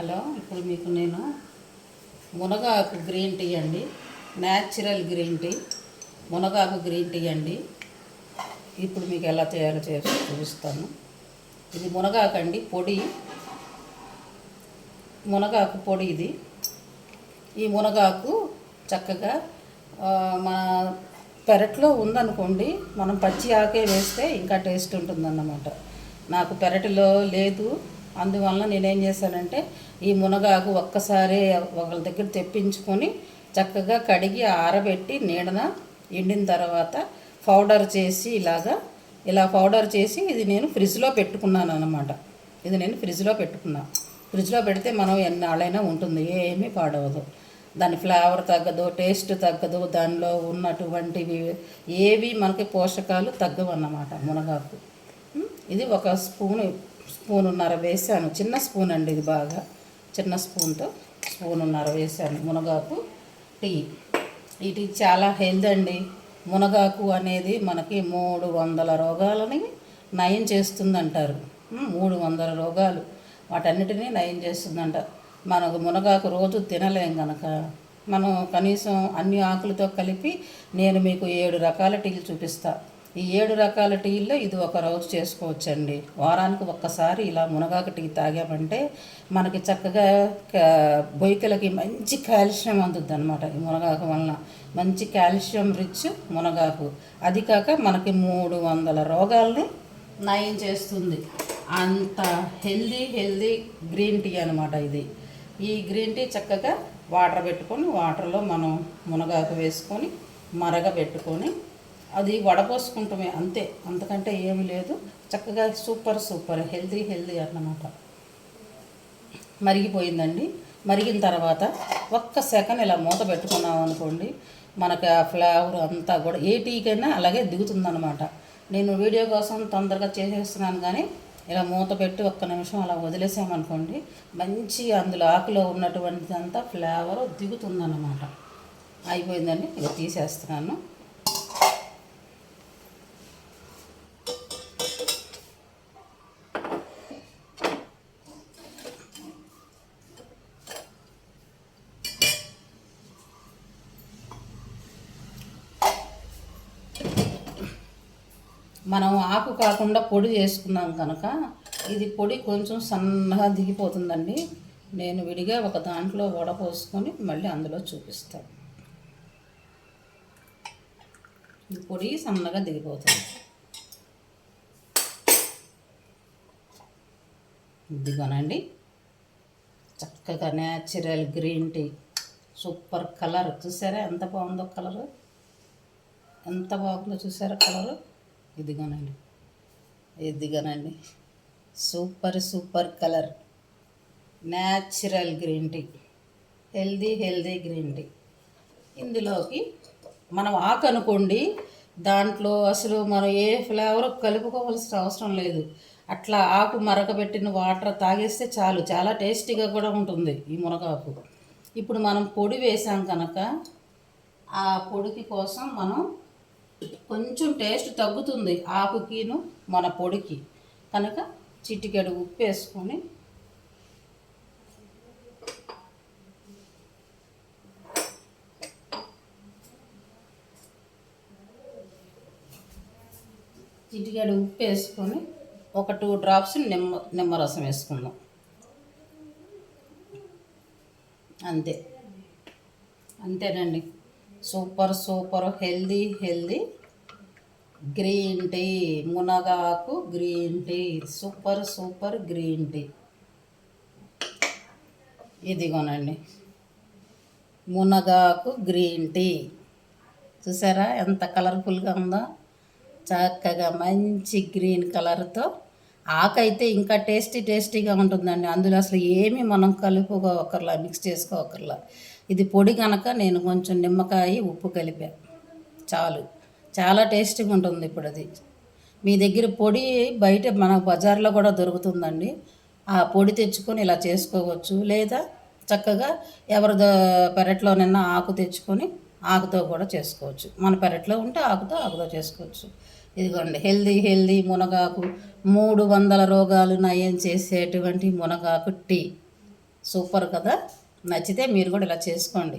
Hello, ఇప్పుడు మీకు నేను మునగాకు గ్రీన్ టీ అండి, న్యాచురల్ గ్రీన్ టీ, మునగాకు గ్రీన్ టీ అండి. ఇప్పుడు మీకు ఎలా తయారు చేసి చూపిస్తాను. ఇది మునగాకు అండి, పొడి మునగాకు పొడి ఇది. ఈ మునగాకు చక్కగా మన పెరట్లో ఉందనుకోండి, మనం పచ్చి ఆకే వేస్తే ఇంకా టేస్ట్ ఉంటుందన్నమాట. నాకు పెరటిలో లేదు, అందువల్ల నేనేం చేశానంటే ఈ మునగాకు ఒక్కసారి ఒకళ్ళ దగ్గర తెప్పించుకొని చక్కగా కడిగి ఆరబెట్టి నీడన ఎండిన తర్వాత పౌడర్ చేసి ఇలా పౌడర్ చేసి ఇది నేను ఫ్రిడ్జ్లో పెట్టుకున్నాను అన్నమాట. ఇది నేను ఫ్రిడ్జ్లో పెట్టుకున్నాను. ఫ్రిడ్జ్లో పెడితే మనం ఎన్నాళ్ళైనా ఉంటుంది, ఏమీ పాడవదు. దాని ఫ్లేవర్ తగ్గదు, టేస్ట్ తగ్గదు, దానిలో ఉన్నటువంటివి ఏవి మనకి పోషకాలు తగ్గవు అన్నమాట మునగాకు. ఇది ఒక స్పూనున్నర వేసాను, చిన్న స్పూన్ అండి ఇది, బాగా చిన్న స్పూన్తో స్పూనున్నర వేసాను మునగాకు టీ. ఈ టీ చాలా హెల్త్ అండి. మునగాకు అనేది మనకి 300 రోగాలని నయం చేస్తుందంటారు. 300 రోగాలు వాటన్నిటినీ నయం చేస్తుందంట. మనకు మునగాకు రోజు తినలేం కనుక మనం కనీసం అన్ని ఆకులతో కలిపి నేను మీకు 7 రకాల టీలు చూపిస్తా. ఈ 7 రకాల టీల్లో ఇది ఒక రోజు చేసుకోవచ్చండి. వారానికి ఒక్కసారి ఇలా మునగాకు టీ తాగామంటే మనకి చక్కగా బొయ్యలకి మంచి కాల్షియం అందుద్ది అనమాట. ఈ మునగాకు వలన మంచి కాల్షియం రిచ్ మునగాకు. అది కాక మనకి 300 రోగాల్ని నయం చేస్తుంది. అంత హెల్దీ గ్రీన్ టీ అనమాట ఇది. ఈ గ్రీన్ టీ చక్కగా వాటర్ పెట్టుకొని, వాటర్లో మనం మునగాకు వేసుకొని మరగబెట్టుకొని అది వడపోసుకుంటామే, అంతే, అంతకంటే ఏమీ లేదు. చక్కగా సూపర్ హెల్దీ అన్నమాట. మరిగిపోయిందండి. మరిగిన తర్వాత ఒక్క సెకండ్ ఇలా మూత పెట్టుకున్నాం అనుకోండి, మనకి ఆ ఫ్లేవర్ అంతా కూడా ఏ టీకైనా అలాగే దిగుతుందన్నమాట. నేను వీడియో కోసం తొందరగా చేసేస్తున్నాను, కానీ ఇలా మూత పెట్టి ఒక్క నిమిషం అలా వదిలేసామనుకోండి, మంచి అందులో ఆకులో ఉన్నటువంటిదంతా ఫ్లేవర్ దిగుతుందన్నమాట. అయిపోయిందండి, ఇక తీసేస్తున్నాను. మనం ఆకు కాకుండా పొడి చేసుకున్నాం కనుక ఇది పొడి కొంచెం సన్నగా దిగిపోతుందండి. నేను విడిగా ఒక దాంట్లో వడపోసుకొని మళ్ళీ అందులో చూపిస్తాను. ఈ పొడి సన్నగా దిగిపోతుంది. ఇదిగోనండి, చక్కగా natural green tea. Super colour చూసారా ఎంత బాగుందో, కలరు ఎంత బాగుందో చూసారా కలరు. ఇదిగోనండి super colour natural green tea, healthy green tea. ఇందులోకి మనం ఆకు అనుకోండి, దాంట్లో అసలు మనం ఏ ఫ్లేవర్ కలుపుకోవాల్సిన అవసరం లేదు. అట్లా ఆకు మరకబెట్టిన వాటర్ తాగేస్తే చాలు, చాలా టేస్టీగా కూడా ఉంటుంది ఈ మునగాకు. ఇప్పుడు మనం పొడి వేసాం కనుక ఆ పొడికి కోసం మనం కొంచెం టేస్ట్ తగ్గుతుంది ఆకుకిను మన పొడికి కనుక చిటికెడు ఉప్పు వేసుకొని ఒక 2 డ్రాప్స్ నిమ్మరసం వేసుకుందాం, అంతేనండి. సూపర్ హెల్దీ గ్రీన్ టీ, మునగాకు green tea, super green tea. ఇదిగోనండి మునగాకు గ్రీన్ టీ. చూసారా ఎంత కలర్ఫుల్గా ఉందో, చక్కగా మంచి గ్రీన్ కలర్తో. ఆకైతే ఇంకా టేస్టీగా ఉంటుందండి. అందులో అసలు ఏమీ మనం కలుపుకోకర్లా, మిక్స్ చేసుకోకర్లా. ఇది పొడి కనుక నేను కొంచెం నిమ్మకాయ ఉప్పు కలిపా, చాలు, చాలా టేస్టీగా ఉంటుంది. ఇప్పుడు అది మీ దగ్గర పొడి బయట మన బజార్లో కూడా దొరుకుతుందండి. ఆ పొడి తెచ్చుకొని ఇలా చేసుకోవచ్చు, లేదా చక్కగా ఎవరి పెరట్లోనైనా ఆకు తెచ్చుకొని ఆకుతో కూడా చేసుకోవచ్చు. మన పెరట్లో ఉంటే ఆకుతో చేసుకోవచ్చు. ఇదిగోండి హెల్దీ మునగాకు, 300 రోగాలు నయం చేసేటువంటి మునగాకు టీ. సూపర్ కదా. నచ్చితే మీరు కూడా ఇలా చేసుకోండి.